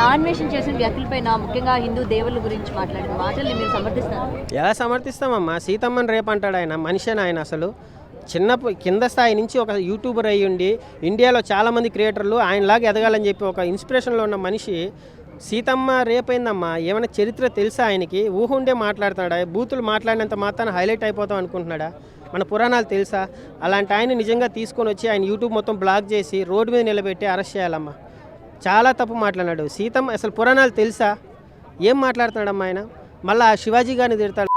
అన్వేషణ చేసిన వ్యక్తులపైన ముఖ్యంగా హిందూ దేవుళ్ళ గురించి మాట్లాడిన మాటల్ని మీరు సమర్థిస్తారు? ఎలా సమర్థిస్తామమ్మా? సీతమ్మని రేపు అంటాడు ఆయన. మనిషిని ఆయన అసలు కింద స్థాయి నుంచి ఒక యూట్యూబర్ అయ్యి ఉండి ఇండియాలో చాలామంది క్రియేటర్లు ఆయనలాగా ఎదగాలని చెప్పి ఒక ఇన్స్పిరేషన్లో ఉన్న మనిషి సీతమ్మ రేపైందమ్మా. ఏమైనా చరిత్ర తెలుసా ఆయనకి? ఊహ ఉండే మాట్లాడుతున్నాడా? బూతులు మాట్లాడినంత మాత్రాన హైలైట్ అయిపోతాం అనుకుంటున్నాడా? మన పురాణాలు తెలుసా? అలాంటి ఆయన నిజంగా తీసుకొని వచ్చి ఆయన యూట్యూబ్ మొత్తం బ్లాక్ చేసి రోడ్డు మీద నిలబెట్టి అరెస్ట్ చేయాలమ్మా. చాలా తప్పు మాట్లాడినాడు. సీతమ్మ అసలు పురాణాలు తెలుసా? ఏం మాట్లాడుతున్నాడమ్మా ఆయన? మళ్ళీ శివాజీ గారిని తిడతాడు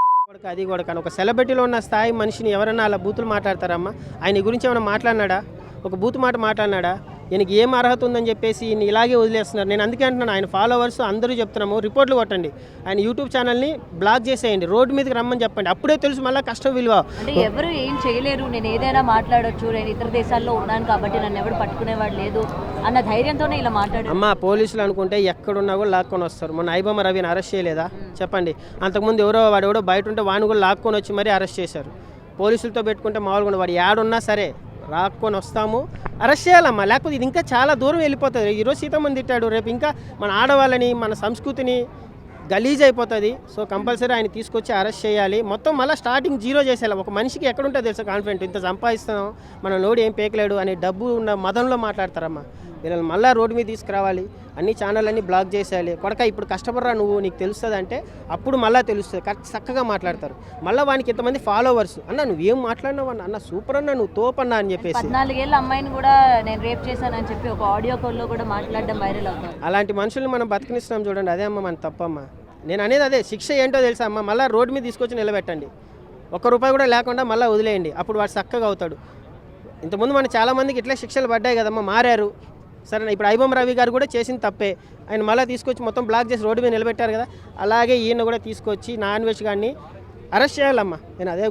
అది కూడా. కానీ ఒక సెలబ్రిటీలో ఉన్న స్థాయి మనిషిని ఎవరన్నా అలా బూతులు మాట్లాడతారమ్మా? ఆయన గురించి ఏమైనా మాట్లాడినాడా? ఒక బూతు మాట మాట్లాడినాడా? ఈయనకి ఏం అర్హత ఉందని చెప్పేసి ఈయన ఇలాగే వదిలేస్తున్నారు. నేను అందుకే అంటున్నాను, ఆయన ఫాలోవర్స్ అందరూ చెప్తున్నాము, రిపోర్ట్లు కొట్టండి, ఆయన యూట్యూబ్ ఛానల్ని బ్లాక్ చేసేయండి, రోడ్డు మీదకి రమ్మని చెప్పండి. అప్పుడే తెలుసు మళ్ళీ కష్టం విలువ. అంటే ఎవరు ఏం చేయలేరు, నేను ఏదైనా మాట్లాడొచ్చు, నేను ఇతర దేశాల్లో ఉన్నాను కాబట్టి నన్ను ఎవరు పట్టుకునేవాడు లేదు అన్న ధైర్యంతోనే ఇలా మాట్లాడారు. అమ్మ పోలీసులు అనుకుంటే ఎక్కడున్నా కూడా లాక్కొని వస్తారు. మొన్న ఐబొమ్మ రవిని అరెస్ట్ చేయలేదా చెప్పండి? అంతకుముందు వాడెవడో బయట ఉంటే వాడిని కూడా లాక్కొని వచ్చి మరీ అరెస్ట్ చేశారు. పోలీసులతో పెట్టుకుంటే మామూలుగా వాడు ఏడున్నా సరే రాక్కొని వస్తాము, అరెస్ట్ చేయాలమ్మా. లేకపోతే ఇది ఇంకా చాలా దూరం వెళ్ళిపోతుంది. ఈరోజు సీతమ్మని తిట్టాడు, రేపు ఇంకా మన ఆడవాళ్ళని మన సంస్కృతిని గలీజ్ అయిపోతుంది. సో కంపల్సరీ ఆయన తీసుకొచ్చి అరెస్ట్ చేయాలి. మొత్తం మళ్ళీ స్టార్టింగ్ జీరో చేసేయాలి. ఒక మనిషికి ఎక్కడుంటే తెలుసా కాన్ఫిడెంట్? ఇంత సంపాదిస్తాం, మన లోడ్ ఏం పేకలేడు అనే డబ్బు ఉన్న మదంలో మాట్లాడతారమ్మా. వీళ్ళని మళ్ళీ రోడ్డు మీద తీసుకురావాలి, అన్ని ఛానళ్ళన్నీ బ్లాక్ చేసేయాలి. కొడక ఇప్పుడు కష్టపడరా నువ్వు, నీకు తెలుస్తుంది అంటే అప్పుడు మళ్ళీ తెలుస్తుంది. కరెక్ట్ చక్కగా మాట్లాడతారు. మళ్ళీ వానికి ఇంతమంది ఫాలోవర్స్, అన్న నువ్వేం మాట్లాడినావు అన్న సూపర్ అన్న, నువ్వు తోపన్నా అని చెప్పేసి 14 ఏళ్ళ అమ్మాయిని కూడా నేను రేప్ చేశానని చెప్పి ఒక ఆడియో కాల్లో కూడా మాట్లాడడం వైరల్ అవుతుంది. అలాంటి మనుషుల్ని మనం బతికినిస్తున్నాం చూడండి. అదే అమ్మ మన తప్పమ్మా. నేను అనేది అదే, శిక్ష ఏంటో తెలుసా అమ్మ? మళ్ళీ రోడ్డు మీద తీసుకొచ్చి నిలబెట్టండి, ₹1 కూడా లేకుండా మళ్ళీ వదిలేయండి. అప్పుడు వాడు చక్కగా అవుతాడు. ఇంతకుముందు మన చాలామందికి ఇట్లా శిక్షలు పడ్డాయి కదమ్మా, మారారు. సరే ఇప్పుడు ఐబొమ్మ రవి గారు కూడా చేసింది తప్పే, ఆయన మళ్ళీ తీసుకొచ్చి మొత్తం బ్లాక్ చేసి రోడ్డు మీద నిలబెట్టారు కదా. అలాగే ఈయన కూడా తీసుకొచ్చి నాన్ వెజ్ గారిని అరెస్ట్ చేయాలమ్మా. నేను అదే